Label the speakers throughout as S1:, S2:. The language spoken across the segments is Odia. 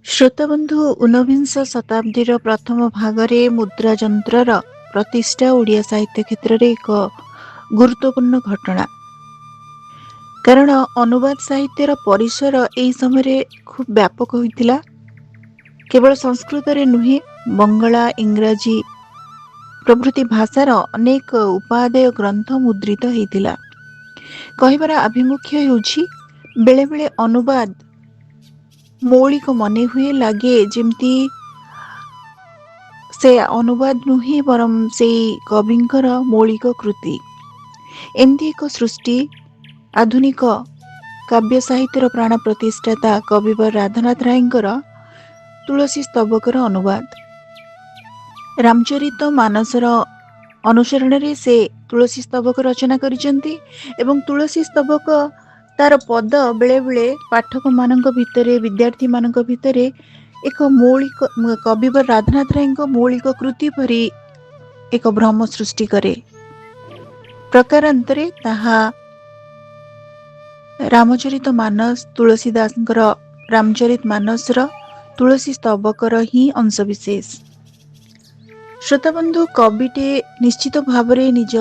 S1: ଶ୍ରୋତାବନ୍ଧୁ ଊନବିଂଶ ଶତାବ୍ଦୀର ପ୍ରଥମ ଭାଗରେ ମୁଦ୍ରା ଯନ୍ତ୍ରର ପ୍ରତିଷ୍ଠା ଓଡ଼ିଆ ସାହିତ୍ୟ କ୍ଷେତ୍ରରେ ଏକ ଗୁରୁତ୍ୱପୂର୍ଣ୍ଣ ଘଟଣା। କାରଣ ଅନୁବାଦ ସାହିତ୍ୟର ପରିସର ଏହି ସମୟରେ ଖୁବ୍ ବ୍ୟାପକ ହୋଇଥିଲା। କେବଳ ସଂସ୍କୃତରେ ନୁହେଁ, ବଙ୍ଗଳା, ଇଂରାଜୀ ପ୍ରଭୃତି ଭାଷାର ଅନେକ ଉପାଦେୟ ଗ୍ରନ୍ଥ ମୁଦ୍ରିତ ହୋଇଥିଲା। କହିବାର ଆଭିମୁଖ୍ୟ ହେଉଛି, ବେଳେବେଳେ ଅନୁବାଦ ମୌଳିକ ମନେ ହୁଏ, ଲାଗେ ଯେମିତି ସେ ଅନୁବାଦ ନୁହେଁ ବରଂ ସେଇ କବିଙ୍କର ମୌଳିକ କୃତି। ଏମିତି ଏକ ସୃଷ୍ଟି ଆଧୁନିକ କାବ୍ୟ ସାହିତ୍ୟର ପ୍ରାଣ ପ୍ରତିଷ୍ଠାତା କବିବର ରାଧାନାଥ ରାୟଙ୍କର ତୁଳସୀ ସ୍ତବକର ଅନୁବାଦ। ରାମଚରିତ ମାନସର ଅନୁସରଣରେ ସେ ତୁଳସୀ ସ୍ତବକ ରଚନା କରିଛନ୍ତି ଏବଂ ତୁଳସୀ ସ୍ତବକ ତାର ପଦ ବେଳେବେଳେ ପାଠକମାନଙ୍କ ଭିତରେ, ବିଦ୍ୟାର୍ଥୀମାନଙ୍କ ଭିତରେ ଏକ ମୌଳିକ କବିବର ରାଧାନାଥ ରାୟଙ୍କ ମୌଳିକ କୃତି ପରି ଏକ ଭ୍ରମ ସୃଷ୍ଟି କରେ। ପ୍ରକାରାନ୍ତରେ ତାହା ରାମଚରିତ ମାନସ, ତୁଳସୀ ଦାସଙ୍କର ରାମଚରିତ ମାନସର ତୁଳସୀ ସ୍ତବକର ହିଁ ଅଂଶବିଶେଷ। ଶ୍ରୋତାବନ୍ଧୁ, କବିଟେ ନିଶ୍ଚିତ ଭାବରେ ନିଜ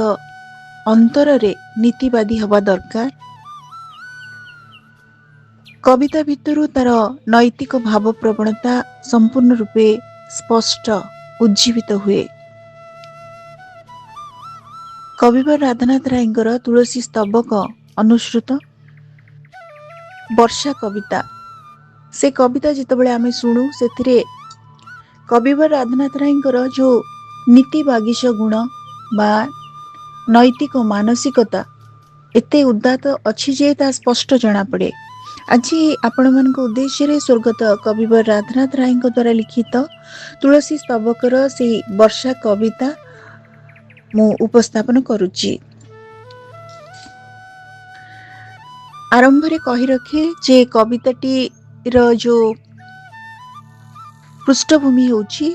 S1: ଅନ୍ତରରେ ନୀତିବାଦୀ ହେବା ଦରକାର। କବିତା ଭିତରୁ ତାର ନୈତିକ ଭାବ ପ୍ରବଣତା ସମ୍ପୂର୍ଣ୍ଣ ରୂପେ ସ୍ପଷ୍ଟ ଉଜ୍ଜୀବିତ ହୁଏ। କବିବର ରାଧାନାଥ ରାୟଙ୍କର ତୁଳସୀ ସ୍ତବକ ଅନୁସୃତ ବର୍ଷା କବିତା। ସେ କବିତା ଯେତେବେଳେ ଆମେ ଶୁଣୁ, ସେଥିରେ କବିବର ରାଧାନାଥ ରାୟଙ୍କର ଯେଉଁ ନୀତି ବାଗିଶ ଗୁଣ ବା ନୈତିକ ମାନସିକତା ଏତେ ଉଦାତ୍ତ ଅଛି ଯେ ତାହା ସ୍ପଷ୍ଟ ଜଣାପଡ଼େ। ଆଜି ଆପଣମାନଙ୍କ ଉଦ୍ଦେଶ୍ୟରେ ସ୍ୱର୍ଗତ କବିବର ରାଧାନାଥ ରାୟଙ୍କ ଦ୍ୱାରା ଲିଖିତ ତୁଳସୀ ସ୍ତବକର ସେହି ବର୍ଷା କବିତା ମୁଁ ଉପସ୍ଥାପନ କରୁଛି। ଆରମ୍ଭରେ କହି ରଖେ ଯେ କବିତାଟିର ଯେଉଁ ପୃଷ୍ଠଭୂମି ହେଉଛି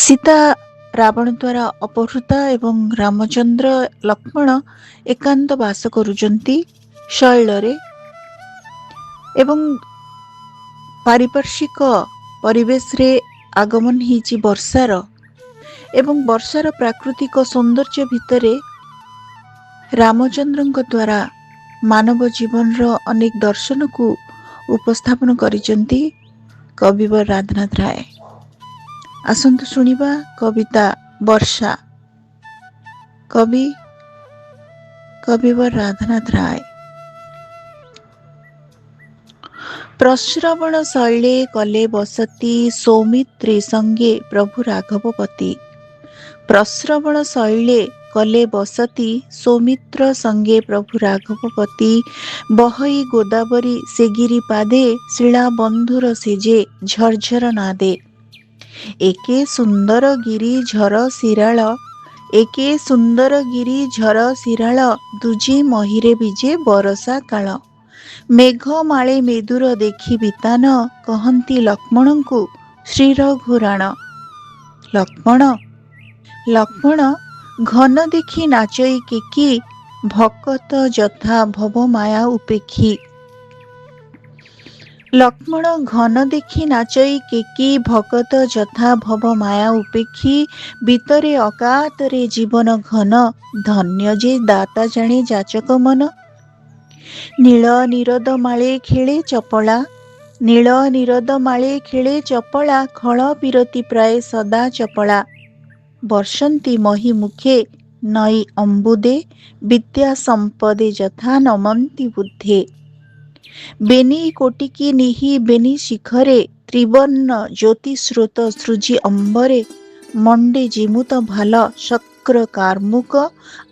S1: ସୀତା ରାବଣ ଦ୍ୱାରା ଅପହୃତା ଏବଂ ରାମଚନ୍ଦ୍ର, ଲକ୍ଷ୍ମଣ ଏକାନ୍ତ ବାସ କରୁଛନ୍ତି ଶୈଳରେ ଏବଂ ପାରିପାର୍ଶ୍ୱିକ ପରିବେଶରେ ଆଗମନ ହେଇଛି ବର୍ଷାର ଏବଂ ବର୍ଷାର ପ୍ରାକୃତିକ ସୌନ୍ଦର୍ଯ୍ୟ ଭିତରେ ରାମଚନ୍ଦ୍ରଙ୍କ ଦ୍ୱାରା ମାନବ ଜୀବନର ଅନେକ ଦର୍ଶନକୁ ଉପସ୍ଥାପନ କରିଛନ୍ତି କବିବର ରାଧାନାଥ ରାୟ। ଆସନ୍ତୁ ଶୁଣିବା କବିତା ବର୍ଷା। କବିବର ରାଧାନାଥ ରାୟ। ପ୍ରସ୍ରବଣ ଶୈଳେ କଲେ ବସତି, ସୌମିତ୍ରେ ସଙ୍ଗେ ପ୍ରଭୁ ରାଘବପତି। ପ୍ରସ୍ରବଣ ଶୈଳେ କଲେ ବସତି, ସୌମିତ୍ର ସଙ୍ଗେ ପ୍ରଭୁ ରାଘବପତି। ବହଇ ଗୋଦାବରୀ ସେ ଗିରି ପାଦେ, ଶିଳା ବନ୍ଧୁର ସେଜେ ଝରଝର ନାଦେ। ଏକେ ସୁନ୍ଦର ଗିରି ଝର ଶିରାଳ, ଏକେ ସୁନ୍ଦର ଗିରି ଝର ଶିରାଳ, ଦୁଜେ ମହିରେ ବିଜେ ବରଷା କାଳ। ମେଘ ମାଳେ ମେଦୁର ଦେଖି ବିତାନ, କହନ୍ତି ଲକ୍ଷ୍ମଣଙ୍କୁ ଶ୍ରୀରଘୁରାଣ। ଲକ୍ଷ୍ମଣ ଘନ ଦେଖି ନାଚଇ କେକି, ଭକତ ଯଥା ଭବ ମାୟା ଉପେକ୍ଷୀ। ଲକ୍ଷ୍ମଣ ଘନ ଦେଖି ନାଚଇ କେକି, ଭକତ ଯଥା ଭବ ମାୟା ଉପେକ୍ଷୀ। ଭିତରେ ଅକାତରେ ଜୀବନ ଘନ, ଧନ୍ୟ ଯେ ଦାତା ଜାଣେ ଯାଚକ ମନ। ନୀଳ ନିରଦ ମାଳେ ଖେଳେ ଚପଳା, ନୀଳ ନିରଦ ମାଳେ ଖେଳେ ଚପଳା। ଖଳ ବିରତି ପ୍ରାୟ ସଦା ଚପଳା, ବର୍ଷନ୍ତି ମହି ମୁଖେ ନଈ ଅମ୍ବୁଦେ। ବିଦ୍ୟା ସମ୍ପଦେ ଯଥା ନମନ୍ତି ବୁଦ୍ଧେ। ବେନି କୋଟିକି ନିହି ବେନି ଶିଖରେ, ତ୍ରିବର୍ଣ୍ଣ ଜ୍ୟୋତି ସ୍ରୋତ ସୃଜି ଅମ୍ବରେ। ମଣ୍ଡେ ଜିମୁତ ଭଲ ଶକ୍ର କାର୍ମୁକ,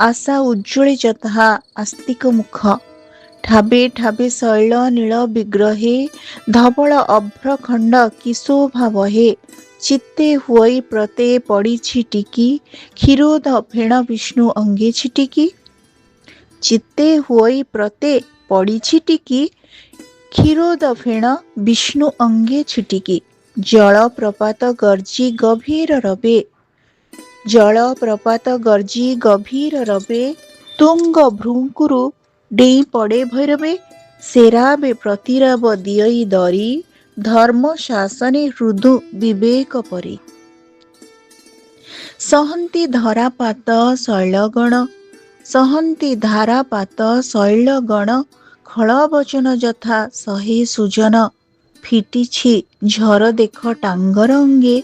S1: ଆଶା ଉଜ୍ଜ୍ୱଳେ ଯଥା ଆସ୍ତିକ ମୁଖ। ଠାବେ ଠାବେ ଶୈଳ ନୀଳ ବିଗ୍ରହେ, ଧବଳ ଅଭ୍ର ଖଣ୍ଡ କି ଶୋଭା ବହେ। ଚିତ୍ତେ ହୁଅଇ ପ୍ରତେ ପଡ଼ିଛି ଟିକି, କ୍ଷୀରୋଦ ଫେଣ ବିଷ୍ଣୁ ଅଙ୍ଗେ ଛିଟିକି। ଚିତ୍ତେ ହୁଅଇ ପ୍ରତେ ପଡ଼ିଛି ଟିକି, କ୍ଷୀରୋଦ ଫେଣ ବିଷ୍ଣୁ ଅଙ୍ଗେ ଛିଟିକି। ଜଳ ପ୍ରପାତ ଗର୍ଜି ଗଭୀର ରବେ, ଜଳ ପ୍ରପାତ ଗର୍ଜି ଗଭୀର ରବେ। ତୁଙ୍ଗ ଭ୍ରୁକୁରୁ ଡେଇଁ ପଡ଼େ ଭୈରବେ, ସେରାବେ ପ୍ରତିରାବ ଦିଅଇ ଦରି ଧର୍ମ ଶାସନେ ହୃଦୁ ବିବେକ ପରି। ସହନ୍ତି ଧରାପାତ ଶୈଳଗଣ ସହନ୍ତି ଧାରାପାତ ଶୈଳଗଣ ଖଳ ବଚନ ଯଥା ସହେ ସୁଜନ ଫିଟିଛି ଝର ଦେଖ ଟାଙ୍ଗର ଅଙ୍ଗେ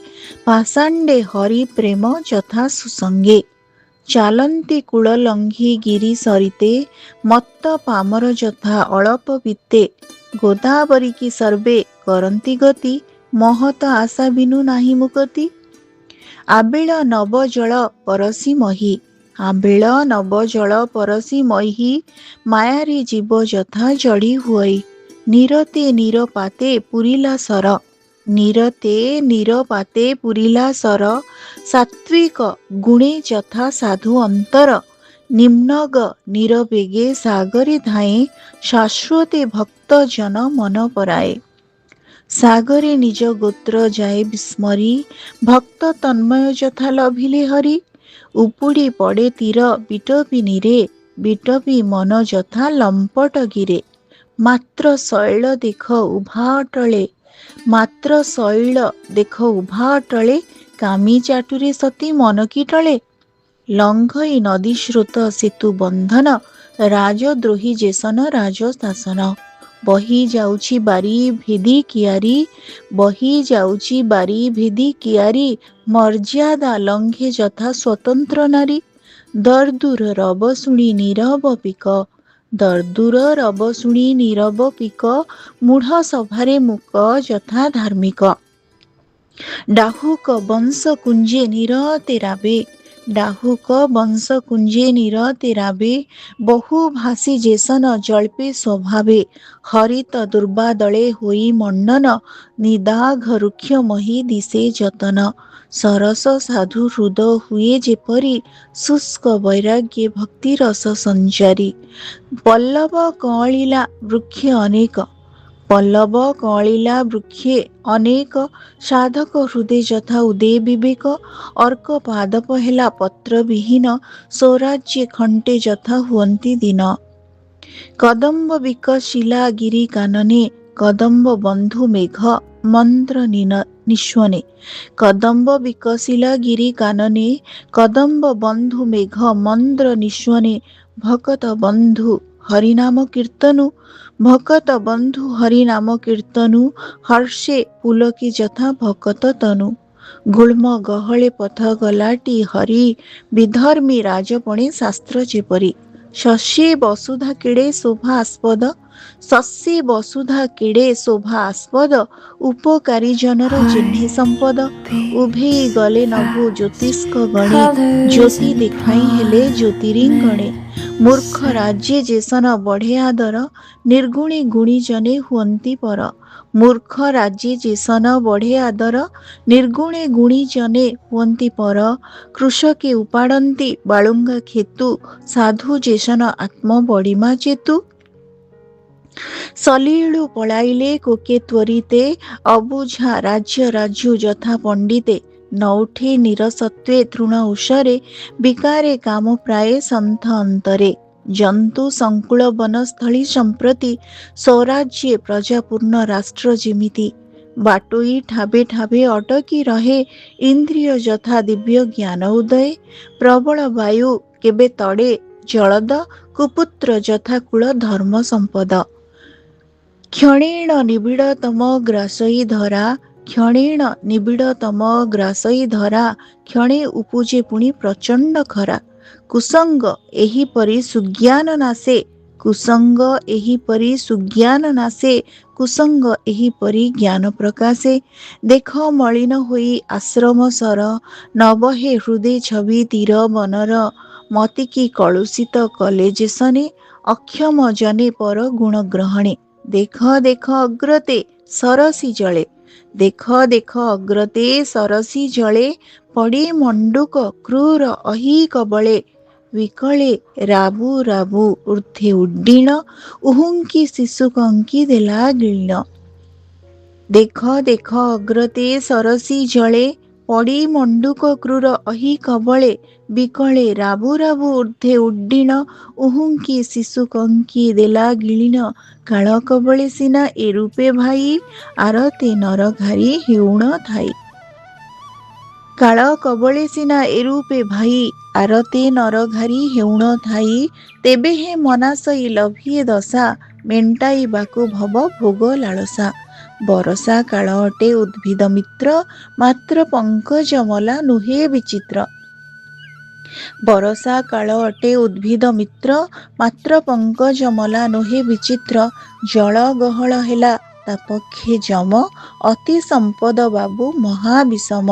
S1: ପାଷାଣ୍ଡେ ହରି ପ୍ରେମ ଯଥା ସୁସଙ୍ଗେ। ଚାଲନ୍ତି କୂଳ ଲଙ୍ଘି ଗିରି ସରିତେ ମତ୍ତ ପାମର ଯଥା ଅଳପ ବିତେ। ଗୋଦାବରୀ କି ସର୍ବେ କରନ୍ତି ଗତି ମହତ ଆଶା ବିନୁ ନାହିଁ ମୁକତି। ଆବିଳ ନବ ଜଳ ପରଶି ମହି ଆବିଳ ନବ ଜଳ ପରଶି ମହି ମାୟାରେ ଜୀବ ଯଥା ଜଡ଼ି ହୁଅଇ। ନିରତେ ନିରପାତେ ପୁରିଲା ସର ନିରତେ ନିରପାତେ ପୁରିଲା ସର ସାତ୍ವಿକ ଗୁଣେ ଯଥା ସାଧୁ ଅନ୍ତର। ନିମ୍ନଗ ନିରବେଗେ ସାଗରେ ଧାଏଁ ଶାଶ୍ୱତେ ଭକ୍ତ ଜନ ମନ ପରାଏ। ସାଗରେ ନିଜ ଗୋତ୍ର ଯାଏ ବିସ୍ମରି ଭକ୍ତ ତନ୍ମୟ ଯଥା ଲଭିଲେ ହରି। ଉପୁଡ଼ି ପଡ଼େ ତୀର ବିଟପିନିରେ ବିଟପି ମନ ଯଥା ଲମ୍ପଟ ଗିରେ। ମାତ୍ର ଶୈଳ ଦେଖ ଉଭା ଅଟଳେ ମାତ୍ର ଶୈଳ ଦେଖ ଉଭା ଅଟଳେ କାମି ଚାଟୁରେ ସତୀ ମନ କି ଟଳେ। ଲଙ୍ଘଇ ନଦୀ ସ୍ରୋତ ସେତୁ ବନ୍ଧନ ରାଜଦ୍ରୋହୀ ଯେସନ ରାଜ ଶାସନ। ବହି ଯାଉଛି ବାରି ଭେଦି କିଆରି ବହି ଯାଉଛି ବାରି ଭେଦି କିଆରି ମର୍ଯ୍ୟାଦା ଲଙ୍ଘେ ଯଥା ସ୍ୱତନ୍ତ୍ର ନାରୀ। ଦର୍ଦୁର ରବ ଶୁଣି ନୀରବ ପିକ ଦର୍ଦୁର ରବ ଶୁଣି ନୀରବ ପିକ ମୂଢ଼ ସଭାରେ ମୁକ ଯଥା ଧାର୍ମିକ। ଡାହୁକ ବଂଶ କୁଞ୍ଜେ ନିରତେ ରାବେ ଡାହୁକ ବଂଶ କୁଞ୍ଜେ ନିରତେ ରାବେ ବହୁ ଭାଷୀ ଯେସନ ଜଳ୍ପେ ସ୍ୱଭାବେ। ହରିତ ଦୁର୍ବାଦଳେ ହୋଇ ମଣ୍ଡନ ନିଦାଘ ରୁକ୍ଷ ମହି ଦିଶେ ଯତନ। ସରସ ସାଧୁ ହୃଦ ହୁଏ ଯେପରି ଶୁଷ୍କ ବୈରାଗ୍ୟ ଭକ୍ତି ରସ ସଞ୍ଚାରୀ। ପଲ୍ଲବ କଅଁଳିଲା ବୃକ୍ଷେ ଅନେକ ପଲ୍ଲବ କଅଁଳିଲା ବୃକ୍ଷେ ଅନେକ ସାଧକ ହୃଦେ ଯଥା ଉଦେ ବିବେକ। ଅର୍କ ପାଦପ ହେଲା ପତ୍ର ବିହୀନ ସ୍ୱରାଜ୍ୟ ଖଣ୍ଟେ ଯଥା ହୁଅନ୍ତି ଦିନ। କଦମ୍ବ ବିକଶିଲା ଗିରି କାନନେ କଦମ୍ବ ବନ୍ଧୁ ମେଘ ମନ୍ତ୍ର ନିସ୍ୱନେ। କଦମ୍ବ ବିକଶିଲା ଗିରି କାନନେ କଦମ୍ବ ବନ୍ଧୁ ମେଘ ମନ୍ତ୍ର ନିସ୍ୱନେ। ଭକତ ବନ୍ଧୁ ହରିନାମ କୀର୍ତ୍ତନୁ ଭକତ ବନ୍ଧୁ ହରିନାମ କୀର୍ତ୍ତନୁ ହର୍ଷେ ପୁଲକି ଯଥା ଭକତ ତନୁ। ଗୁଳ୍ମ ଗହଳେ ପଥ ଗଲାଟି ହରି ବିଧର୍ମୀ ରାଜପଣେ ଶାସ୍ତ୍ର ଯେପରି। ଶସ୍ୟେ ବସୁଧା କେଡ଼େ ଶୋଭା ଆସ୍ପଦ ଶସ୍ୟେ ବସୁଧା କେଡ଼େ ଶୋଭା ଆସ୍ପଦ ଉପକାରୀ ଜନର ଚିହ୍ନେ ସମ୍ପଦ। ଉଭେଇ ଗଲେ ନଭୁ ଜ୍ୟୋତିଷ୍କ ଗଣେ ଜ୍ୟୋତି ଦେଖାଇ ହେଲେ ଜ୍ୟୋତିରିଙ୍ଗଣେ। ମୂର୍ଖ ରାଜ୍ୟେ ଯେସନ ବଢ଼େ ଆଦର ନିର୍ଗୁଣୀ ଗୁଣୀ ଜନେ ହୁଅନ୍ତି ପର। ମୂର୍ଖ ରାଜ୍ୟେ ଯେସନ ବଢ଼େ ଆଦର ନିର୍ଗୁଣେ ଗୁଣୀ ଜନେ ହୁଅନ୍ତି ପର। କୃଷକେ ଉପାଡ଼ନ୍ତି ବାଳୁଙ୍ଗା କ୍ଷେତୁ ସାଧୁ ଯେସନ ଆତ୍ମ ବଡ଼ିମା ଚେତୁ। ସଲିଳୁ ପଳାଇଲେ କୋକେ ତ୍ୱରିତେ ଅବୁଝା ରାଜ୍ୟ ରାଜୁ ଯଥା ପଣ୍ଡିତେ। ନ ଉଠେ ନିରସତ୍ୱେ ତୃଣ ଉଷରେ ବିକାରେ କାମ ପ୍ରାୟେ ସନ୍ଥ ଅନ୍ତରେ। ଜନ୍ତୁ ସଂକୁଳ ବନସ୍ଥଳୀ ସମ୍ପ୍ରତି ସ୍ୱରାଜ୍ୟେ ପ୍ରଜାପୂର୍ଣ୍ଣ ରାଷ୍ଟ୍ର ଯେମିତି। ବାଟୋଇ ଠାବେ ଠାବେ ଅଟକି ରହେ ଇନ୍ଦ୍ରିୟ ଯଥା ଦିବ୍ୟ ଜ୍ଞାନ ଉଦୟେ। ପ୍ରବଳ ବାୟୁ କେବେ ତଡ଼େ ଜଳଦ କୁପୁତ୍ର ଯଥା କୂଳ ଧର୍ମ ସମ୍ପଦ। କ୍ଷଣେଣ ନିବିଡ଼ ତମ ଗ୍ରାସଇ ଧରା କ୍ଷଣେଣ ନିବିଡ଼ ତମ ଗ୍ରାସଇ ଧରା କ୍ଷଣେ ଉପୁଜେ ପୁଣି ପ୍ରଚଣ୍ଡ ଖରା। କୁସଙ୍ଗ ଏହିପରି ସୁଜ୍ଞାନ ନାଶେ କୁସଙ୍ଗ ଏହିପରି ସୁଜ୍ଞାନ ନାଶେ କୁସଙ୍ଗ ଏହିପରି ଜ୍ଞାନ ପ୍ରକାଶେ। ଦେଖ ମଳିନ ହୋଇ ଆଶ୍ରମ ସର ନବହେ ହୃଦେ ଛବି ତୀର ବନର। ମତିକି କଳୁଷିତ କଲେ ଯେସନେ ଅକ୍ଷମ ଜନେ ପର ଗୁଣ ଗ୍ରହଣେ। ଦେଖ ଦେଖ ଅଗ୍ରତେ ସରସି ଜଳେ ଦେଖ ଦେଖ ଅଗ୍ରତେ ସରସି ଜଳେ। ପଡ଼େ ମଣ୍ଡୁକ କ୍ରୂର ଅହି କବଳେ ବିକଳେ ରାବୁ ରାବୁ ଊର୍ଦ୍ଧ୍ୱେ ଉଡ୍ଡୀଣ ଉହୁଙ୍କି ଶିଶୁ କଙ୍କି ଦେଲା ଗିଳ୍ଣ। ଦେଖ ଦେଖ ଅଗ୍ରତେ ସରସି ଜଳେ ପଡ଼ି ମଣ୍ଡୁକ କ୍ରୂର ଅହି କବଳେ ବିକଳେ ରାବୁ ରାବୁ ଊର୍ଦ୍ଧ୍ୱେ ଉଡ୍ଡୀଣ ଉହୁଙ୍କି ଶିଶୁ କଙ୍କି ଦେଲା ଗିଳିନ କାଳ କବଳେ ସିନା ଏ ରୂପେ ଭାଇ ଆରତେ ନର ଘାରି ହେଉଣ ଥାଇ। କାଳ କବଳେ ସିନା ଏ ରୂପେ ଭାଇ ଆରତେ ନର ଘାରି ହେଉଣ ଥାଇ। ତେବେ ହେ ମନାଶଇ ଲଭିଏ ଦଶା ମେଣ୍ଟାଇବାକୁ ଭବ ଭୋଗ ଲାଳସା। ବରଷା କାଳ ଅଟେ ଉଦ୍ଭିଦ ମିତ୍ର ମାତ୍ର ପଙ୍କଜ ମଲା ନୁହେ ବିଚିତ୍ର। ବରଷା କାଳ ଅଟେ ଉଦ୍ଭିଦ ମିତ୍ର ମାତ୍ର ପଙ୍କଜ ମଲା ନୁହେ ବିଚିତ୍ର। ଜଳ ଗହଳ ହେଲା ତା ପକ୍ଷେ ଯମ ଅତି ସମ୍ପଦ ବାବୁ ମହାବିଷମ।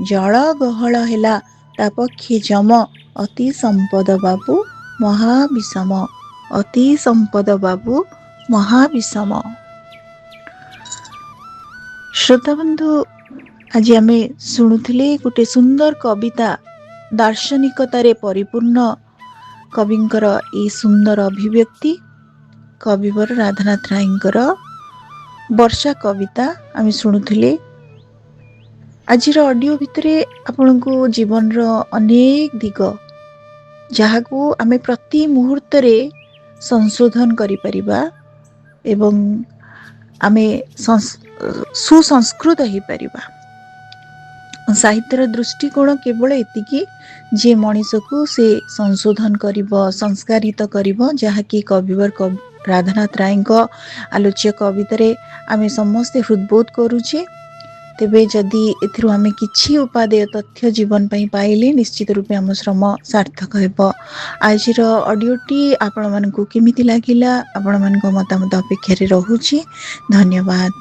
S1: ଜଳ ଗହଳ ହେଲା ତା ପକ୍ଷେ ଯମ ଅତି ସମ୍ପଦ ବାବୁ ମହାବିଷମ। ଅତି ସମ୍ପଦ ବାବୁ ମହାବିଷମ। ଶ୍ରୋତାବନ୍ଧୁ, ଆଜି ଆମେ ଶୁଣୁଥିଲେ ଗୋଟେ ସୁନ୍ଦର କବିତା, ଦାର୍ଶନିକତାରେ ପରିପୂର୍ଣ୍ଣ କବିଙ୍କର ଏହି ସୁନ୍ଦର ଅଭିବ୍ୟକ୍ତି। କବିବର ରାଧାନାଥ ରାୟଙ୍କର ବର୍ଷା କବିତା ଆମେ ଶୁଣୁଥିଲେ। ଆଜିର ଅଡ଼ିଓ ଭିତରେ ଆପଣଙ୍କୁ ଜୀବନର ଅନେକ ଦିଗ, ଯାହାକୁ ଆମେ ପ୍ରତି ମୁହୂର୍ତ୍ତରେ ସଂଶୋଧନ କରିପାରିବା ଏବଂ ଆମେ ସୁସଂସ୍କୃତ ହେଇପାରିବା। ସାହିତ୍ୟର ଦୃଷ୍ଟିକୋଣ କେବଳ ଏତିକି ଯେ ମଣିଷକୁ ସେ ସଂଶୋଧନ କରିବ, ସଂସ୍କାରିତ କରିବ, ଯାହାକି କବିବର ରାଧାନାଥ ରାୟଙ୍କ ଆଲୋଚ୍ୟ କବିତାରେ ଆମେ ସମସ୍ତେ ହୃଦବୋଧ କରୁଛେ। ତେବେ ଯଦି ଏଥିରୁ ଆମେ କିଛି ଉପାଦେୟ ତଥ୍ୟ ଜୀବନ ପାଇଁ ପାଇଲେ ନିଶ୍ଚିତ ରୂପେ ଆମ ଶ୍ରମ ସାର୍ଥକ ହେବ। ଆଜିର ଅଡ଼ିଓଟି ଆପଣମାନଙ୍କୁ କେମିତି ଲାଗିଲା? ଆପଣମାନଙ୍କ ମତାମତ ଅପେକ୍ଷାରେ ରହୁଛି। ଧନ୍ୟବାଦ।